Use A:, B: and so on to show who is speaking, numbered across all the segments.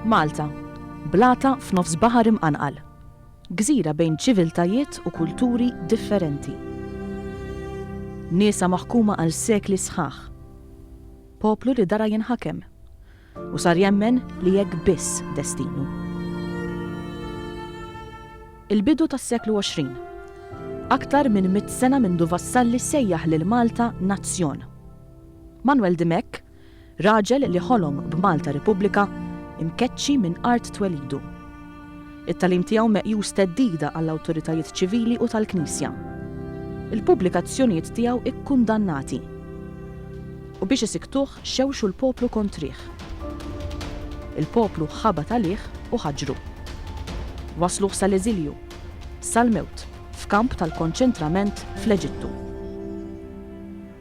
A: Malta, blata f'nofs baħar imqanqal. Gżira bejn ċiviltajiet u kulturi differenti. Niesa maħkuma għal sekli sħaħ. Poplu li dara jinħakem u sar jemmen li hekk biss destinu. Il-bidu tas-seklu 20. Aktar minn 100 sena mindu vassalli sejjaħ lil Malta nazzjon. Manuel Dimek, raġel li ħolom b'Malta Repubblika, imkeċċi minn art twelidu. It-talim tiegħu meqjus teddida għall-awtoritajiet ċivili u tal-Knisja. Il-pubblikazzjonijiet tiegħu ikkundannati. U biex isiktuh xewxu l-poplu kontrih. Il-poplu ħabat għalih u ħaġru. Wasluh sal-eżilju, sal-mewt, f'kamp tal-konċentrament fl-Eġittu.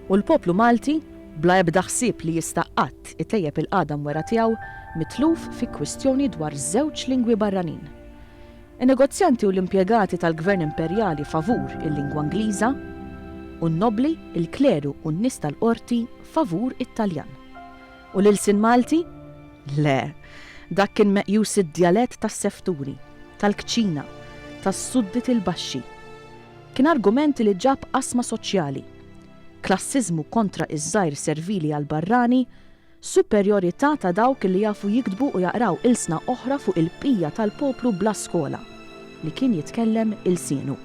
A: U l-poplu Malti, bla ebda ħsieb li jista' qatt itejjeb il-qadam wara tiegħu, mitluf fi kwistjoni dwar żewġ lingwi barranin. In-negozjanti u l-impjegati tal-Gvern Imperjali favur il-lingwa Ingliża u n-nobli, il-kleru u n-nies tal-qorti favur it-Taljan. U l-ilsien Malti? Le, dak kien meqjus id-djalett tas-sefturi, tal-kċina, tas-suddit il-baxxi. Kien argumenti li ġab qasma soċjali, klassiżmu kontra iż-żgħir servili għall-barrani, superjorità ta' dawk li jafu jiktbu u jaqraw ilsna oħra fuq il-bqija tal-poplu bla skola, li kien jitkellem ilsienu.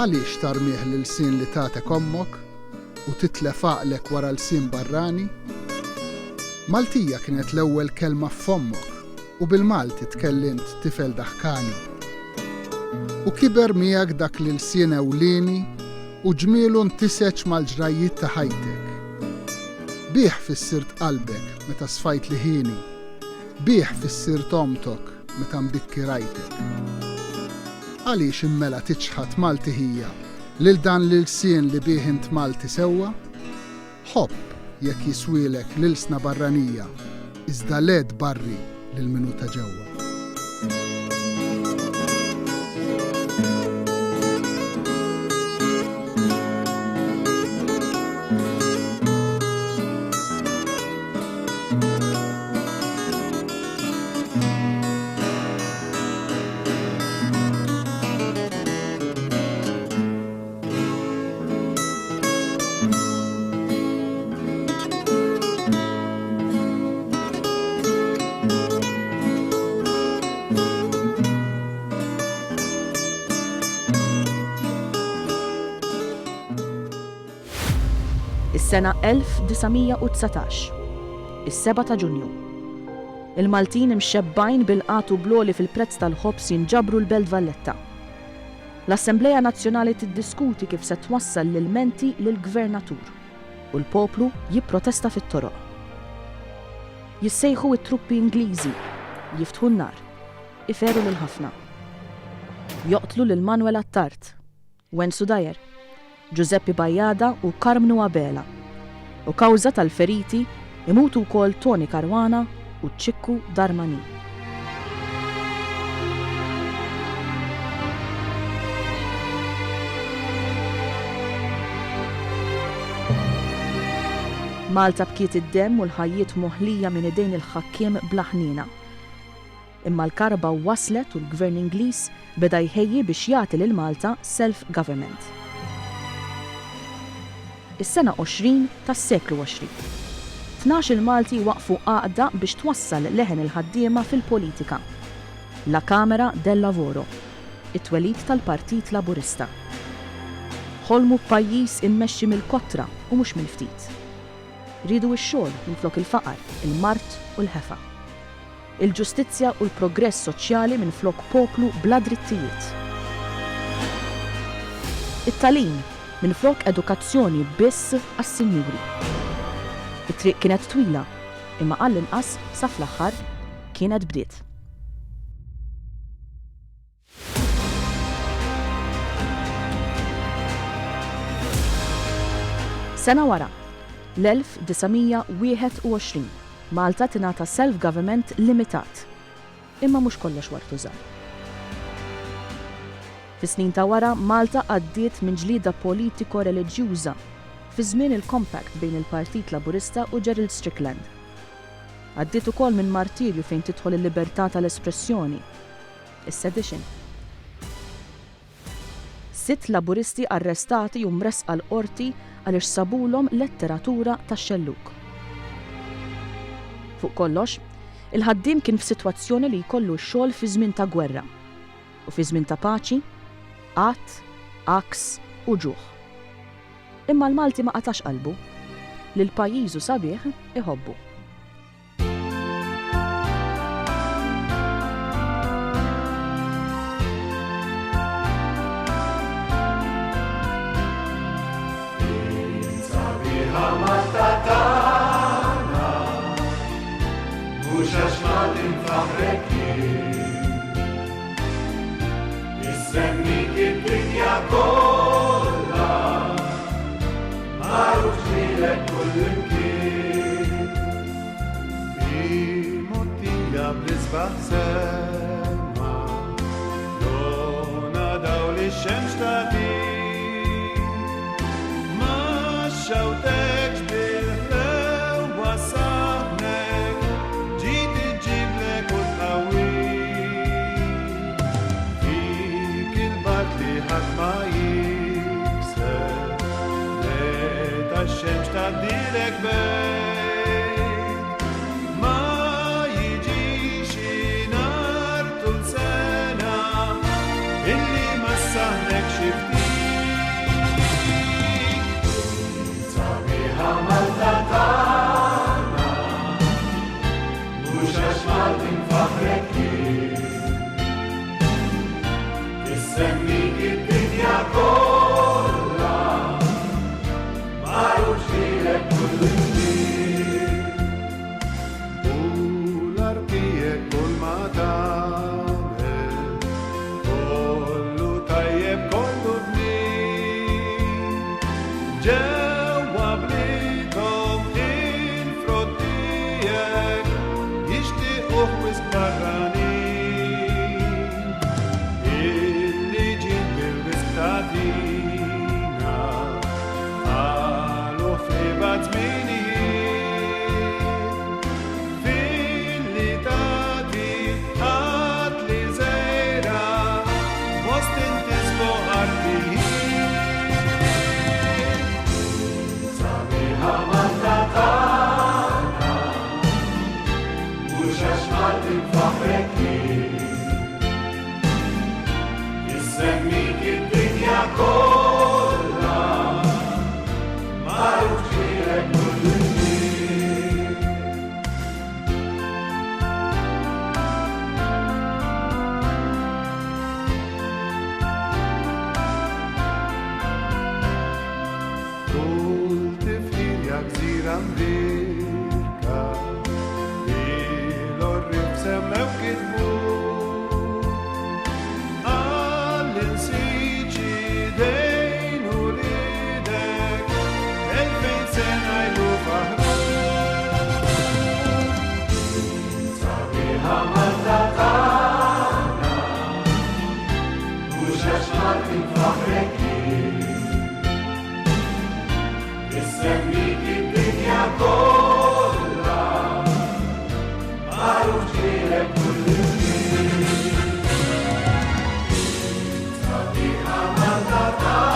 B: Għaliex tarmih l-sin li tagħtek ommok u titlef għaqlek wara l-sin barrani? Maltija kienet l-ewwel kelma f'ommok u bil-Malti tkellimt tifel daħkani. U kiber miegħek dak l-sin ewlieni u ġmielu ntiseċ mal-ġrajiet ta' ħajtek. Bih fis-sirt qalbek meta sfajt liħini, bih fis-sirt omtok meta mbikki rajtek. Għaliex immela tiċħat Malti hija lil dan l-sin li bih int Malti sewwa? Ħobb jekk jiswielek l-ilsna barranija, iżda led barri lil minuta ġewwa.
A: Is-sena 1919, is-7 ta' Ġunju. Il-Maltin imxebbajn bil-qatu bloli fil-prezz tal-ħobs jinġabru l-Belt Valletta. L-Assembleja Nazzjonali tiddiskuti kif se twassal l-ilmenti lill-Gvernatur u l-poplu jipprotesta fit-toroq. Jissejħu it-truppi Ingliżi, jiftħu n-nar, iferu lil ħafna. Joqtlu lil Manuel Attart, Wenzu Dajer, Giuseppe Bajjada u Carmenu Abela. U kawża tal-feriti imutu wkoll Toni Caruana u Ċikku Darmani. Malta bkiet id-demm u l-ħajjiet moħlija minn idejn il-ħakkiem bla ħnina. Imma l-karba waslet u l-Gvern Ingliż beda jħejji biex jagħti lil Malta self-government. Is-sena 20 tas-seklu 20. 12 Malti waqfu għaqda biex twassal leħen il-ħaddiema fil-politika. La Camera del Lavoro, it-twelid tal-Partit Laburista. Ħolmu pajjiż immexxi mill-kotra u mhux mill-ftit. Ridu x-xogħol minflok il-faqar, il-mart u l-ħefa. Il-ġustizzja u l-progress soċjali minflok poplu bla drittijiet. It-talim minflok edukazzjoni biss għas-sinjuri. It-triq kienet twila, imma għall-inqas sa fl-aħħar kienet bdiet. Sena wara, l-1921, Malta tingħata self-government limitat, imma mhux kollox wartu żgħar. Fis-snin ta' wara, Malta għaddiet minn ġlieda politiko-reliġjuża fi żmien il-compact bejn il-Partit Laburista u Gerald Strickland. Għaddiet ukoll minn martirju fejn tidħol il-libertà tal-espressjoni, is-sedition. 6 laburisti arrestati u mresqa l-qorti għaliex sabulhom letteratura tax-xelluk. Fuq kollox, il-ħaddiem kien f'sitwazzjoni li jkollu x-xogħol fi żmien ta' gwerra u fi żmien ta' paċi, qatt, aks u ġuħ. Imma l-Malti ma qatax qalbu li l-pajjiżu sabiħ iħobbu.
C: Malta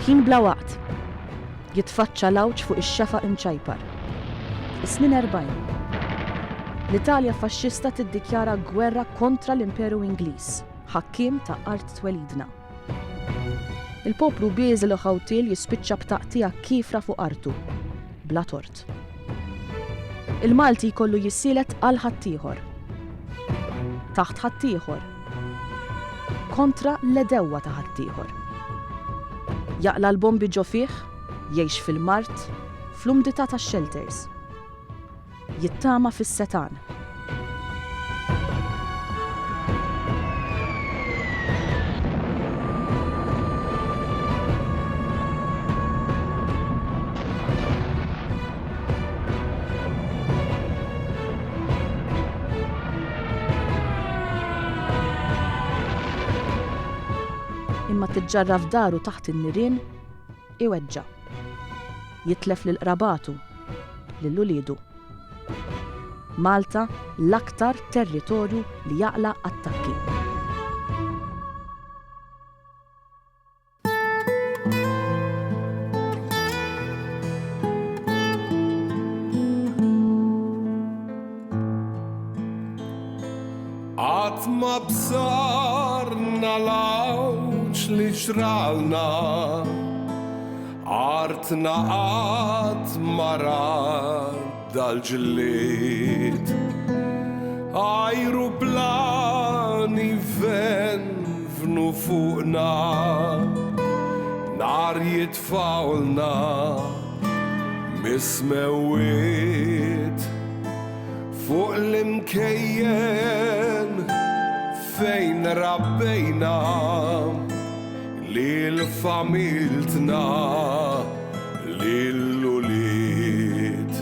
A: Kien bla waqt. Jitfaċċa l-awġ fuq ix-xefaq imċajpar. Is-snin 40. L-Italja faxxista tiddikjara gwerra kontra l-Imperu Ingliż, ħakkiem ta' art twelidna. Il-poplu bieżel u ħawtil jispiċċa b'taqtija kifra fuq artu, bla tort. Il-Malti jkollu jissielet għal ħaddieħor. Taħt ħaddieħor. Kontra l-edewwa ta' ħaddieħor. Jaqla l-bombi ġo fih, jgħix fil-mart, fl-umdità tax-shelters. Jittama fis-setan. Imma tiġġarra f'daru taħt in-nirien iweġġa. Jitlef lil qrabatu, lil uliedu. Malta l-aktar territorju li jaqla attakki.
C: Għatma b'sarna l-awċ li ġralna, artna għatma dal-ġilliet. Ajruplani venvnu fuqna, nar jitfawlna mismewiet. Fuq l-imkejjen fejn rabbejna li l-familtna li l-uliet.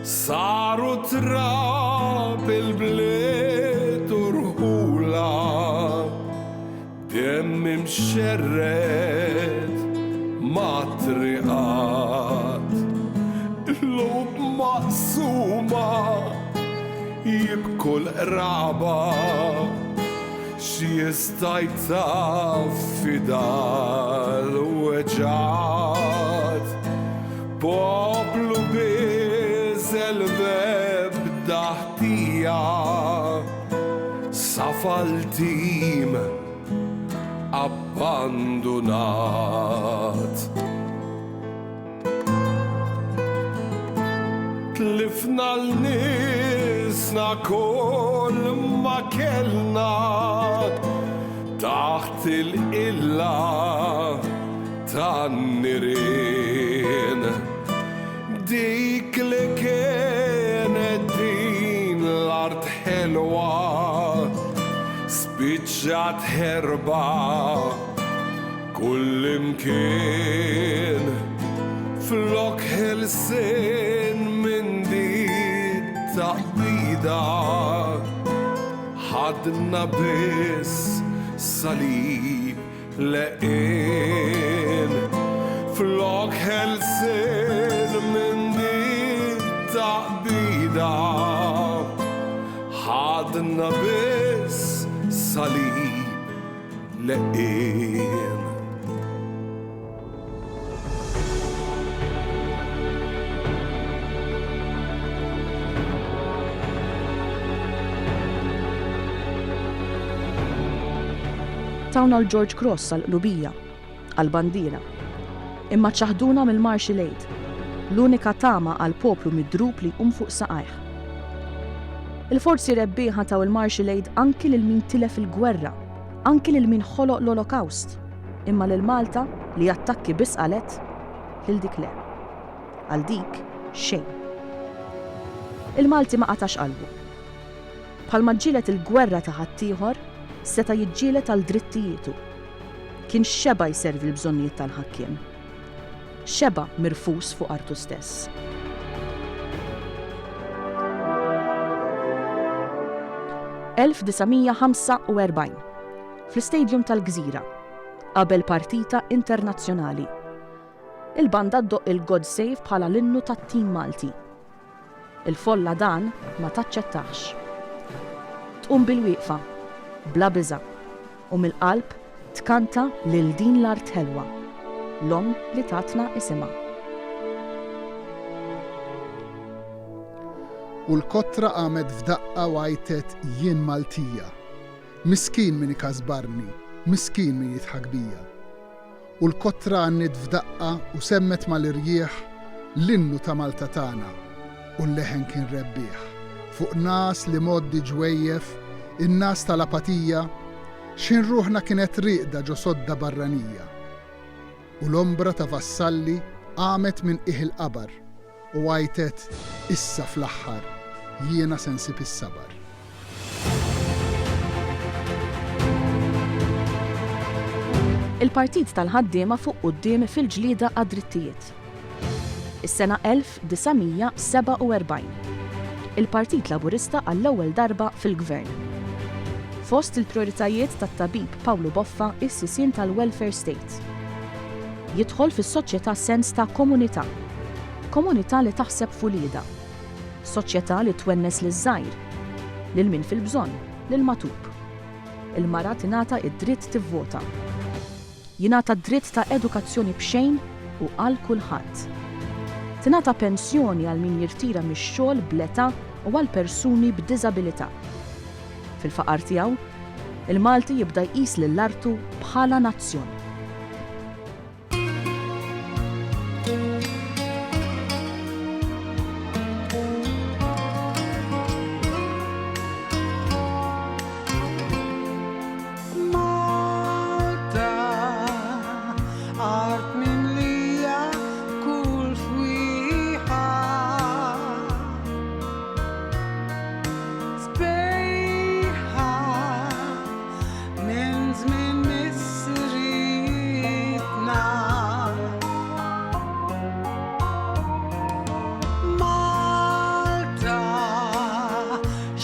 C: Saru trab il-bliet urħula, demm imxerret matriqat. Lub maqsuma jibku l-qraba, xi jistajta fidal weġat. Poplu biżel bebda ħtija, safal-tim abbandonat. Tlifna l-nisna kull ma kellna, taħt il-illa tan-nirien. Dik li kienet din l-art ħelwa, spiċċat ħerba kull imkien. Flok ħelsin minn din taqbida, ħadna biss salib leqien. Flok ħelsin minn din taqbida, ħadna biss salib leqien.
A: Tawna l-George Cross għal-qlubija, għal-bandira, imma ċaħduna mill-Marshal Aid, l-unika tama għal-poplu midrup li fuq saqajh. Il-forzi rebbieħa taw il-Marshal Aid anki lil min tilef il-gwerra, anki lil min ħoloq l-Holocaust, imma lil Malta li attakki biss qalet lil dik le. Għal dik xejn. Il-Malti ma qatax qalbu. Bħalma ġġielet il-gwerra ta' ħaddieħor, seta jiġġielet għal drittijietu. Kien xeba jservi l-bżonnijiet tal-ħakkiem. Xeba mirfus fuq artu stess. (1945) fl-Istadium tal-Gżira, qabel partita internazzjonali. Il-banda ddoq il-God Save bħala l-innu tat-tim Malti. Il-folla dan ma taċċettax. Tqum bil-wieqfa, bla biża', u mill-qalb tkanta lil din l-art ħelwa, l-om li tatna isimha.
B: U l-kotra qamet f'daqqa wajtet jien Maltija. Miskin min ikasbarni, miskin min jitħak bija. U l-kotra għannit f'daqqa u semmet mal-irjieħ l-innu ta' Malta tagħna u l-leħen kien rebbieħ. Fuq nas li moddi ġwejjef, in-nas tal-apatija, xin ruħna kienet riqda ġo sodda barranija. U l-ombra ta' vassalli qamet minn iħil qabar u għajtet issa fl-aħħar jiena sensib is-sabar.
A: Il-Partit tal-ħaddiema fuq quddiem fil-ġlieda għad-drittijiet. Is-sena 1947. Il-Partit Laburista għall-ewwel darba fil-Gvern. Fost il-prioritajiet tat-tabib Pawlu Boffa is-sisien tal-welfare state. Jidħol fis-soċjetà sens ta' komunità. Komunità li taħseb fulieda. Soċjetà li twennes liż-żgħir, lil min fil-bżonn, lil matub. Il-mara tingħata id-dritt tivvota. Jingħata d-dritt ta' edukazzjoni b'xejn u għal kulħadd. Tingħata pensjoni għal min jirtira mix-xogħol bl-età u għal persuni b'diżabilità. Fil-faqar tiegħu, il-Malti jibda jqis lill-artu bħala nazzjon.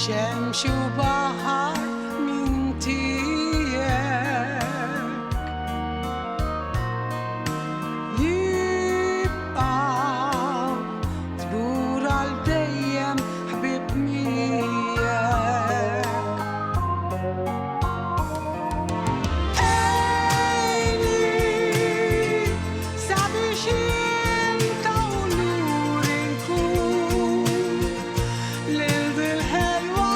D: Xemx u baħar min tiegħek jibqa' tbur għal dejjem ħbib miegħek. Ejni sabiex inta u lur inkun lil dil-ħelwa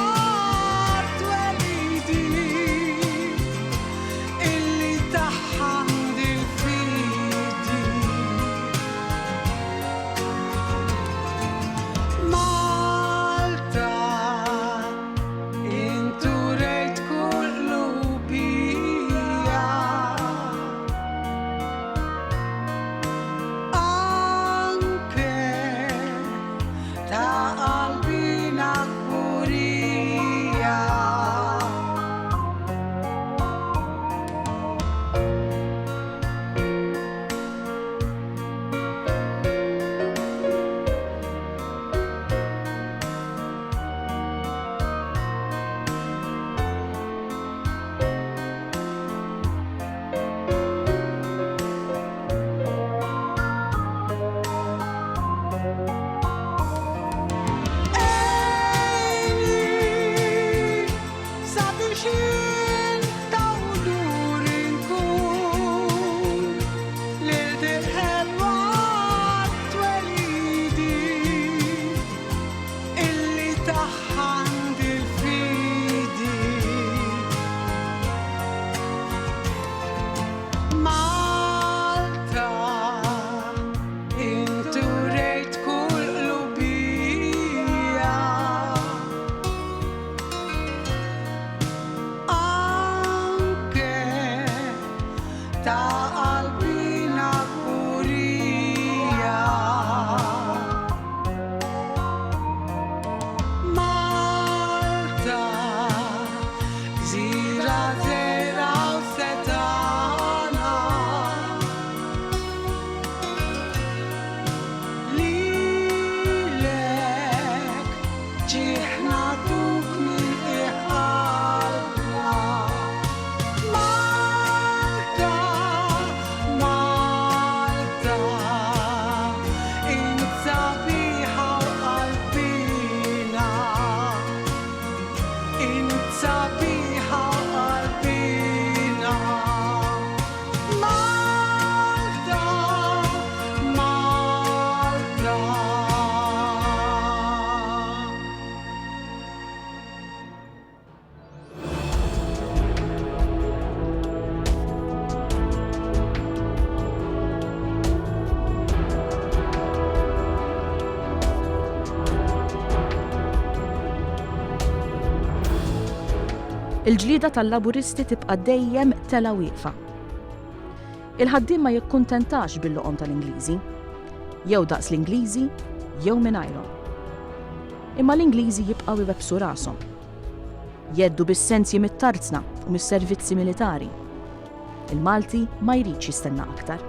D: sabiħa qalbina.
A: Il-ġlieda tal-laburisti tibqa' dejjem tela wieqfa. Il-ħaddiem ma jikkuntentax bil-loqom tal-Ingliżi, jew daqs l-Ingliżi jew mingħajrhom. Imma l-Ingliżi jibqgħu iwebsu rashom. Jeddu bis-sensi mit-tarzna u mis-servizzi militari. Il-Malti ma jridx jistenna aktar.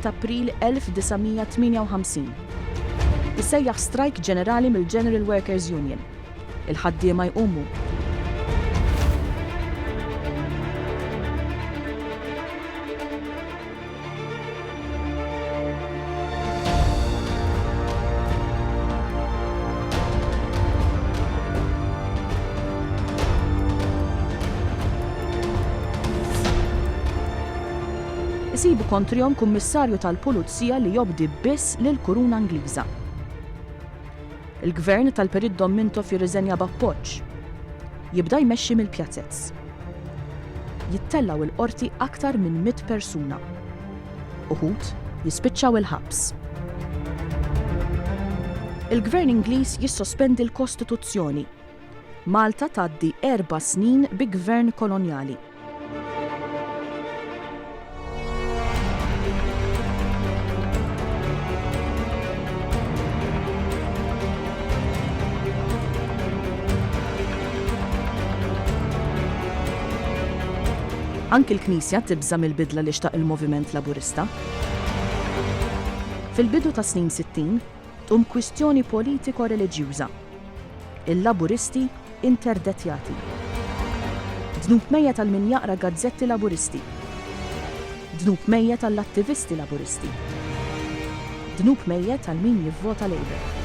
A: ta' April 1958. Issejjaħ strajk ġenerali mill-General Workers Union. Il-ħaddiema jqumu. Isibu kontrihom kummissarju tal-Pulizija li jobdi biss lill-Kuruna Ingliża. Il-gvern tal-Perit Domintov jirriżenja b'appoġġ. Jibda jmexxi mill-pjazzezz. Jittellaw il-qorti aktar minn 100 persuna. Uħud jispiċċaw il-ħabs. Il-gvern Ingliż jissospendi l-Kostituzzjoni. Malta tgħaddi 4 snin bi gvern kolonjali. Anki l-Knisja tibża mill-bidla li xtaq il-moviment laburista. Fil-bidu ta' snin 60 tqum kwistjoni politiko-reliġjuża. Il-laburisti interdettjati. Dnub mejja tal-min jaqra gazzetti laburisti. Dnub mejja tal-attivisti laburisti. Dnub mejja tal-min jivvota Labour.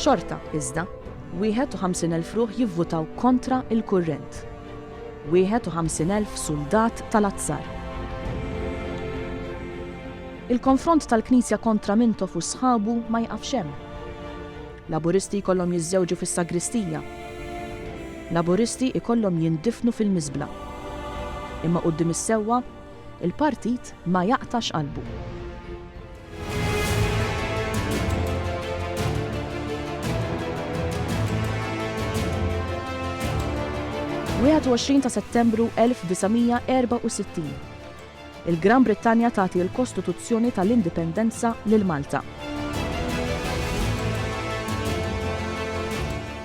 A: Xorta, iżda, 51,000 ruħ jivvutaw kontra il-kurrent. 51,000 soldat tal-azzar. Il-konfront tal-Knisja kontra Mintov u sħabu ma jqafx hemm. Laburisti jkollhom jiżżewġu fis-sagristija. Laburisti jkollhom jindifnu fil-miżbla. Imma quddiem is-sewwa, il-partit ma jaqtax qalbu. 21 ta' Settembru 1964. Il-Gran Brittanja tagħti l-Kostituzzjoni tal-Indipendenza lil Malta.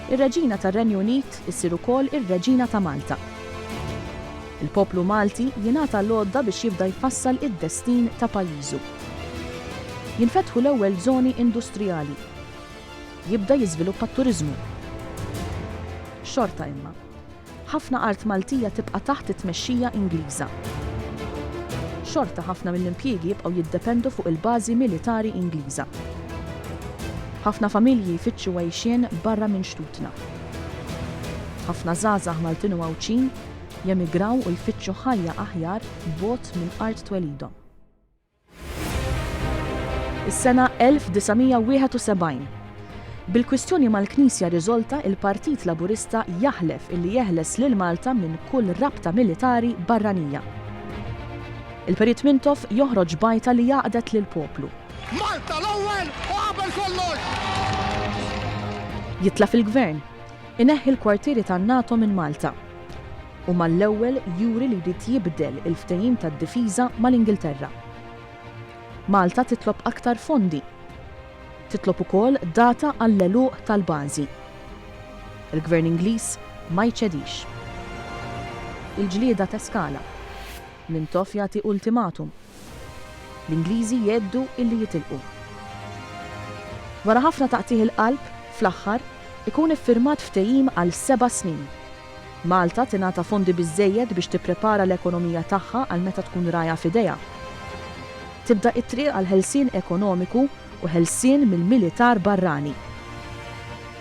A: Ir-Reġina tar-Renju Unit issir ukoll ir-Reġina ta' Malta. Il-poplu Malti jingħata l-għodda biex jibda jfassal id-destin ta' pajjiżu. Jinfetħu l-ewwel żoni industrijali. Jibda jiżviluppa t-turiżmu. Xorta imma, ħafna art Maltija tibqa' taħt it-tmexxija Ingliża. Xorta ħafna mill-impjiegi jibqgħu jiddependu fuq il-bażi militari Ingliża. Ħafna familji jfittxu għajxien barra minn xtutna. Ħafna żgħażagħ Maltin u Għawċin jemigraw u jfittxu ħajja aħjar bogħod minn art twelidhom. Is-sena 1971. Bil-kwistjoni mal-Knisja riżolta il-Partit Laburista jaħlef illi jeħles lil Malta minn kull rabta militari barranija. Il-Perit Mintov joħroġ bajta li jaqdet lil poplu.
B: Malta l-ewwel u qabel kollox!
A: Jitla fil-gvern, ineħħi l-kwartieri tan-NATO minn Malta. U mal-ewwel juri li jrid jibdel il-ftehim tad-difiża mal-Ingilterra. Malta titlob aktar fondi. Titlob ukoll data għall-eluq tal-bażi. Il-Gvern Ingliż ma jċedix. Il-ġlieda teskala. Mintov jagħti ultimatum. L-Ingliżi jeddu illi jitilqu. Wara ħafna taqtih il-qalb, fl-aħħar ikun iffirmat ftehim għal 7 snin. Malta tingħata fondi biżżejjed biex tipprepara l-ekonomija tagħha għal meta tkun rajja f'idejha. Tibda it-triq għal ħelsien ekonomiku u ħelsien mill-militar barrani.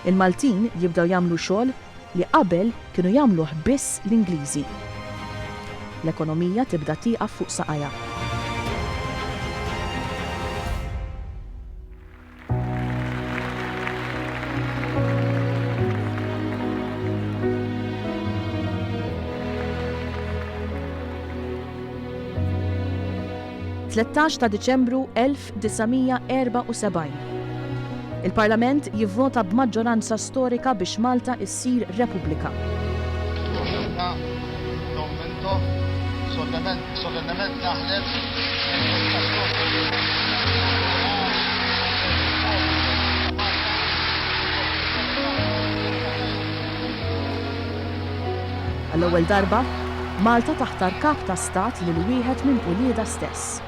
A: Il-Maltin jibdew jagħmlu xogħol li qabel kienu jagħmluh biss l-Ingliżi. L-ekonomija tibda tieqaf fuq saqajja. ta' Diċembru 1974. Il-Parlament jivvota b'maġġoranza storika biex Malta issir Repubblika.
E: Solennement naħlef
A: Għall-ewwel darba, Malta taħtar kap ta' stat lil wieħed minn ulieda stess.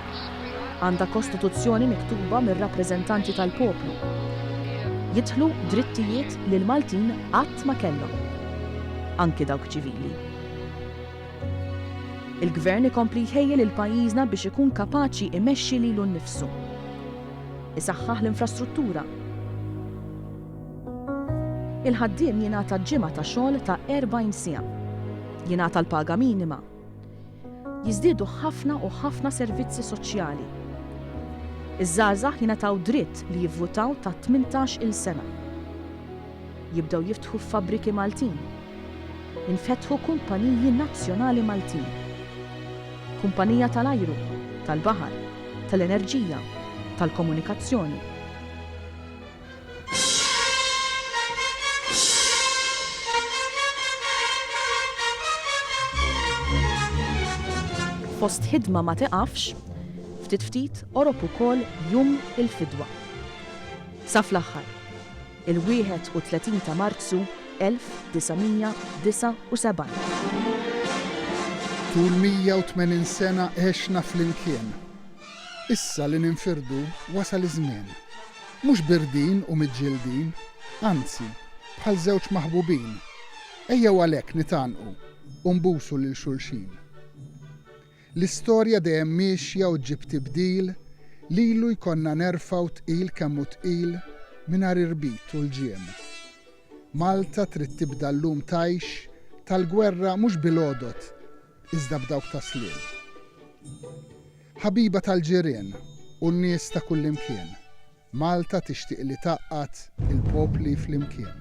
A: Għandha kostituzzjoni miktuba mir-rappreżentanti tal-poplu. Jidħlu drittijiet li l-Maltin qatt ma kellhom, anki dawk ċivili. Il-gvern ikompli jħejjel il-pajjiżna biex ikun kapaċi imexxi lilu nnifsu. Isaħħaħ l-infrastruttura. Il-ħaddiem jingħata ġimgħa ta' xogħol ta' 40 siegħa. Jingħata l-paga minima. Jiżdiedu ħafna u ħafna servizzi soċjali. Iż-żgħażagħ jingħataw dritt li jivvutaw ta' 18-il sena. Jibdew jiftħu f'fabbriki Maltin. Jinfetħu kumpaniji nazzjonali Maltin. Kumpanija tal-ajru, tal-baħar, tal-enerġija, tal-komunikazzjoni. Fost ħidma ma tiqafx, ftit ftit orob ukoll jum il-fidwa. Sa fl-aħħar, il-31 ta' Marzu 1979.
B: Tul 180 sena għexna fl-imkien. Issa li ninfirdu wasal iż-żmien. Mhux birdin u miġġildin, anzi, bħal żewġ maħbubin. Ejjew għalhekk nitanqu u nbusu lil xulxin. L-istorja dejjem miexja u ġib tibdil lilu jkollna nerfgħu tqil kemm hu tqil mingħajr irbit u l-ġiem. Malta trid tibda llum tgħix tal-gwerra mhux bil-għodot iżda b'dawk taslien. Ħabiba tal-ġirien u n-nies ta' kullimkien. Malta tixtieq li taqqat il-popli flimkien.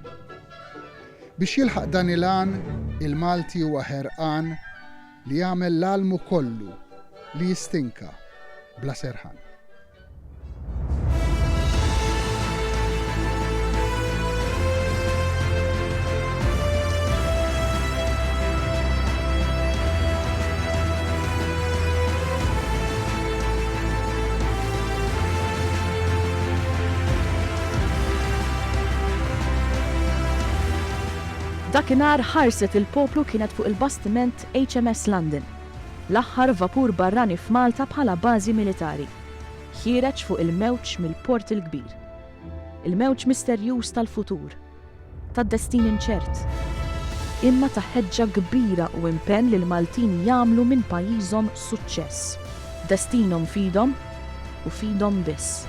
B: Biex jilħaq dan il-għan, il-Malti huwa ħerqan li jagħmel l-almu kollu li jistinka bla serħan.
A: Dakinhar ħarset il-poplu kienet fuq il-bastiment HMS London, l-aħħar vapur barrani f'Malta bħala bażi militari. Ħireġ fuq il-mewġ mill-port il-kbir. Il-mewġ misterjuż tal-futur, tad-destin inċert. Imma ta' ħeġġa kbira u impenn li l-Maltin jagħmlu minn pajjiżhom suċċess. Destinhom fidhom u fidhom biss.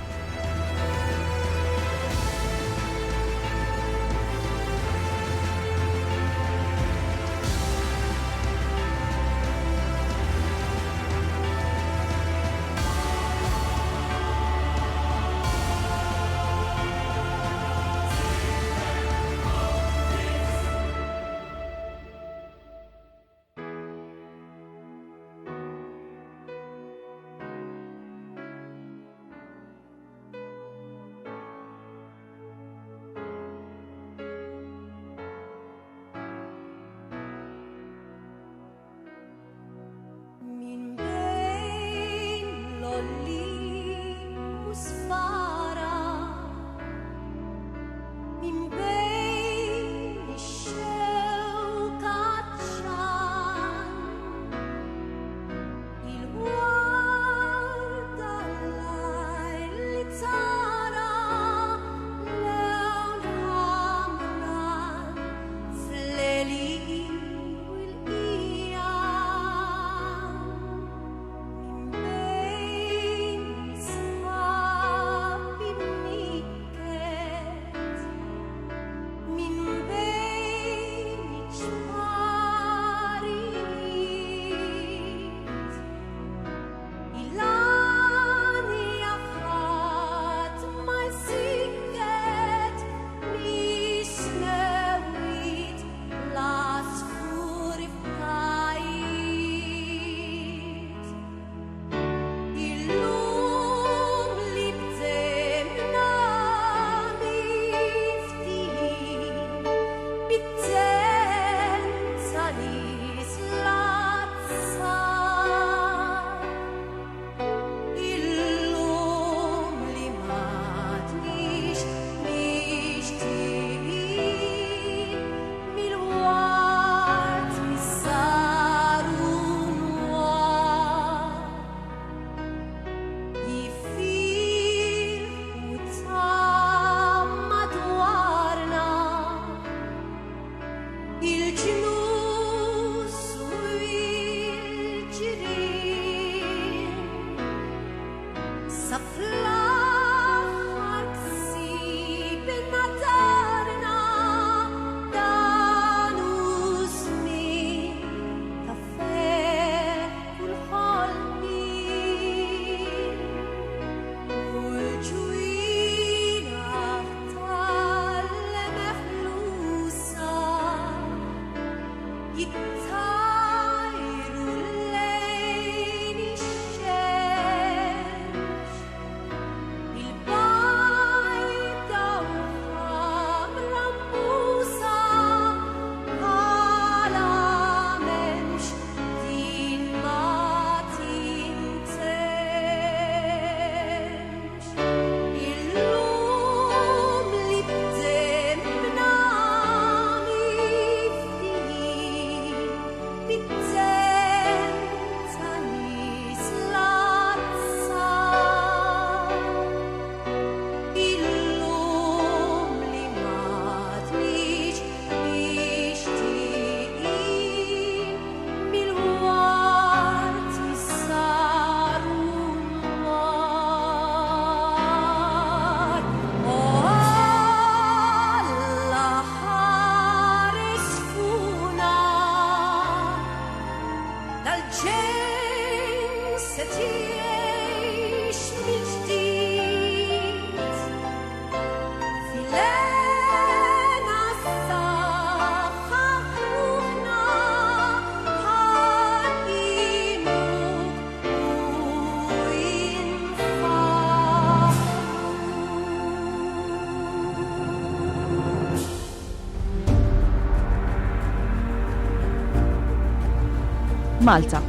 A: Malta,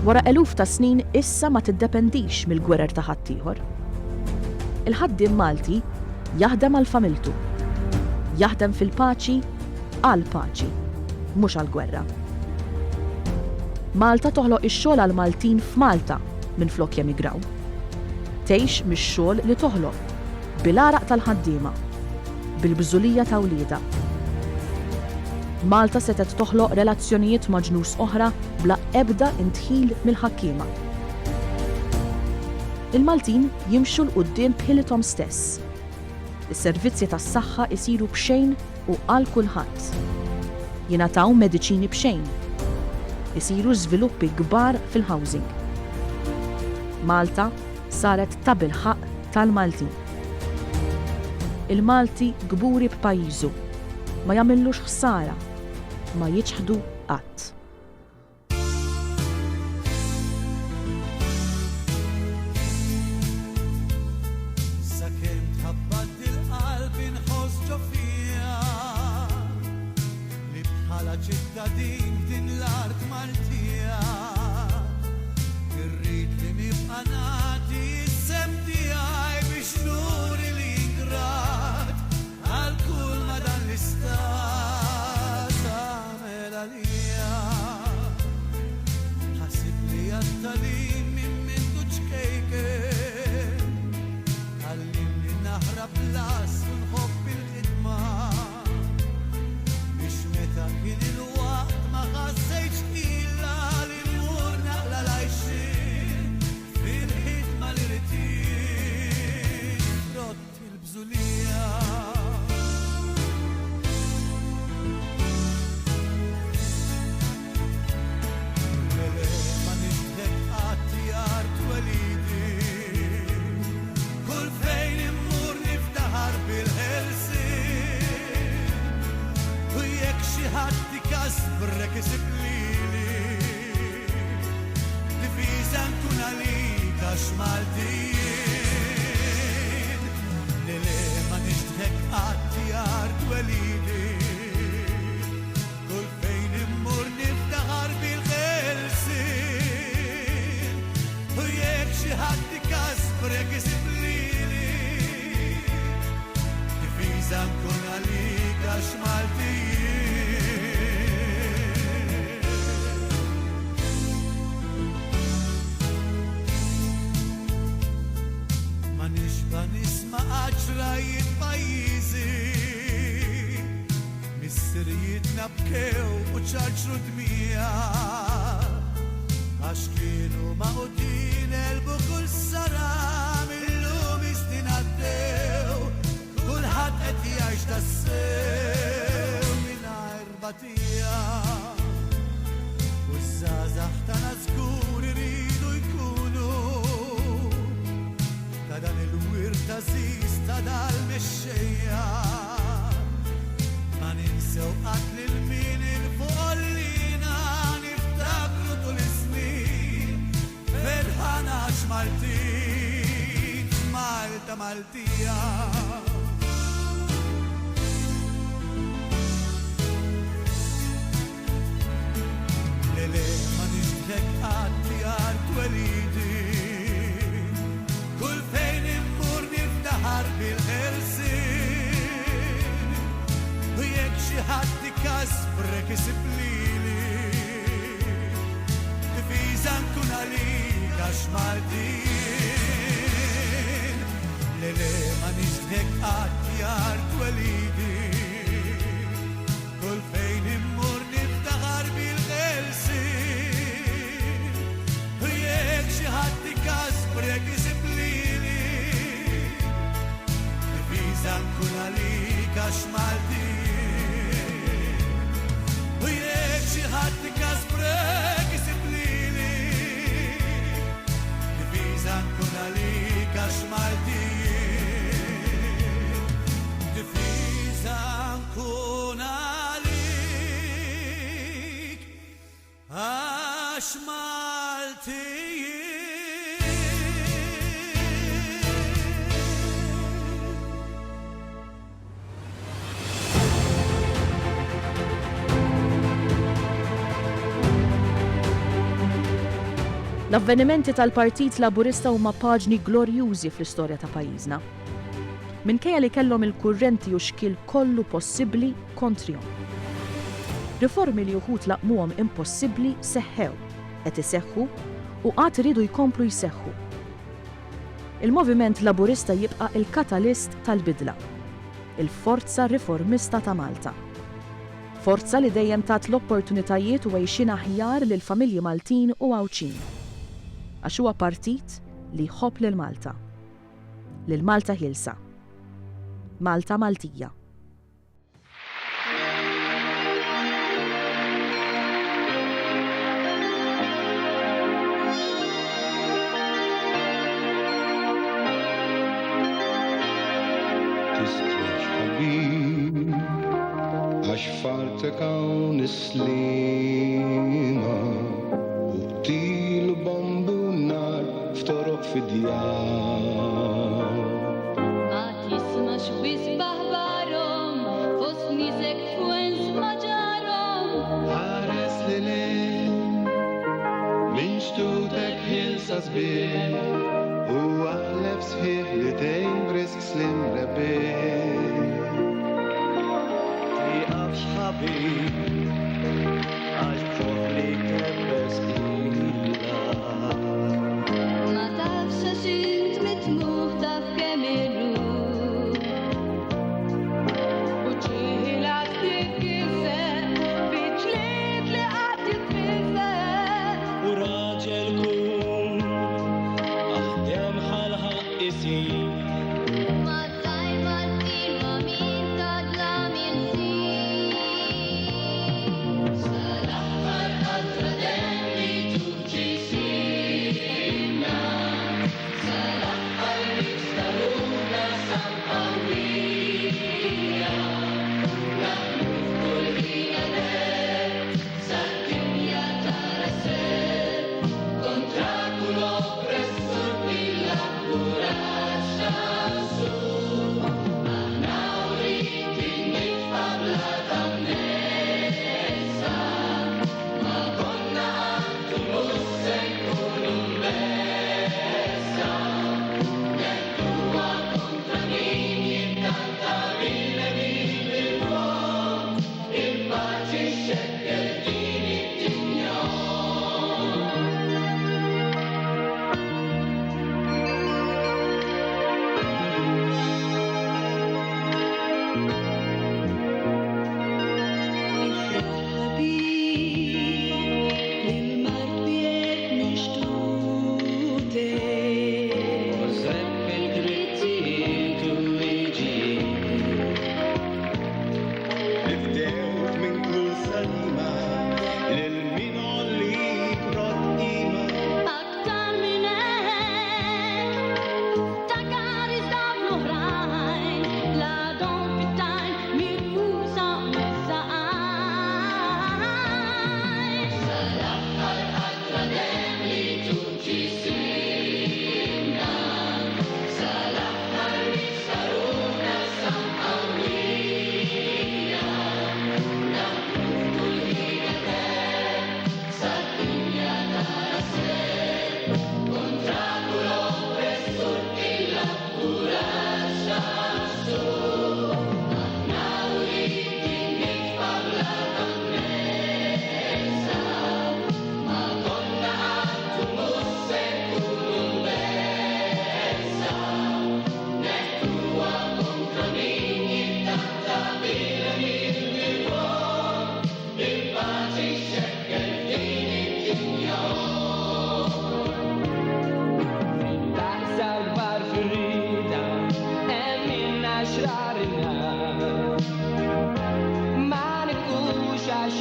A: wara eluf ta' snin issa ma tiddependix mill-gwerer ta' ħaddieħor. Il-ħaddiem Malti jaħdem għal familtu, jaħdem fil-paċi għal paċi, mhux għal gwerra. Malta toħloq ix-xogħol għal Maltin f'Malta minflok jemigraw. Tgħix mix-xogħol li toħloq, bil-għaraq tal-ħaddiema, bil-bżulija ta' wlieda. Malta setet toħloq relazzjonijiet ma' ġnus oħra bla ebda intħil mill-ħakkiema. Il-Maltin jimxu l-qudiem bħilithom stess. Is-servizzi tas-saħħa isiru b'xejn u għal kulħadd. Jingħataw mediċini b'xejn. Isiru żviluppi kbar fil-housing. Malta saret ta' bil-ħaq tal-Maltin. Il-Malti gburi b'pajjiżu, ma jagħmilux ħsara, ma jiġħdu qatt.
F: Sakemm tħabbad il-qalb inħoss ġofija li bħala ċittadin din l-art Maltija irrid li nibqa' nagħti s-sem tiegħi biex nuri li ingrat għal kull ma dan l-istat għamel għalija. Ħasib li għat-tagħlim minn mindu ċkejken għallimni naħrab las u nħobb il-ħidma biex meta kien il-waqt ma ħassejtx illa li mmur naqla l-għajxin fil-ħidma li rrid rott il-bżulija. Lele ma nixtieq qatt jart welidi kull fejn immur niftaħar bil-ħelsien u jekk xi ħadd ikasbrek isib lili difiża nkun għalik għax Maltin. Lele ma nixtieq qatt jart welidi kull fejn immur niftaħar bil-ħelsien u jekk xi ħadd ikasbrek isib lili difiża nkun għalik għax Maltin. Ma nixba nisma' aġrajiet pajjiżi missirijietna bkew u ċarċru dmija għax kienu maqudin elbu kull sara millum is-snin għaddew kulħadd qed jgħix tassew mingħajr batija u żgħażagħ tagħna żgur iridu jkunu ta' dan il-wirt għażiż ta' dal-mexxejja ma ninsew qatt lil min il-foqollina niftakru tul is-snin ferħana għax Maltin Malta Maltija. Lele ma nixtieq qatt jart welidi kull fejn immur niftaħar bil-ħelsien u jekk xi ħadd ikasbrek isib lili difiża nkun għalik għax Maltin. Lele ma nixtieq qatt jart welidi kull fejn immur niftaħar bil-ħelsien u jekk xi ħadd ikasbrek isib lili difiża nkun għalik għax Maltin u jekk xi ħadd ikasbrek isib lili difiża nkun għalik għax Maltin difiża nkun għalik għax Maltin.
A: L-avvenimenti tal-Partit Laburista huma paġni glorjużi fl-istorja ta' pajjiżna. Minkejja li kellhom il-kurrenti u xkil kollu possibbli kontrihom. Riformi li uħud laqmuhom impossibbli seħħew, qed iseħħu u qatt iridu jkomplu jseħħu. Il-Moviment Laburista jibqa' il-katalist tal-bidla, il-forza riformista ta' Malta. Forza li dejjem tat l-opportunitajiet u għejxin aħjar lil familji Maltin u Għawċin. Għax huwa partit li jħobb lil Malta. Lil Malta ħilsa. Malta Maltija.
C: Għax fartek hawn is-slima u qtil bombu nar f'toroq fid-djar.
G: Ma tismax bisbaħ barhom fost nisek fwens ma ġarhom.
C: Ħares lilin min xtutek ħilsa sbieħ u għallef sħiħ li tejn brisk slim rebbieħ.
F: حبيب عاش بحري كبس إلا
G: Ma tafx għax int mitmuħ taf kemm irruh. U ġielek tikkiser biċliet li qatt jitfiser.
F: و راجل كون أحدام حالها إسير
G: Ma tajba tir ma min tadla min
D: xrar il-nar. Ma nifux għax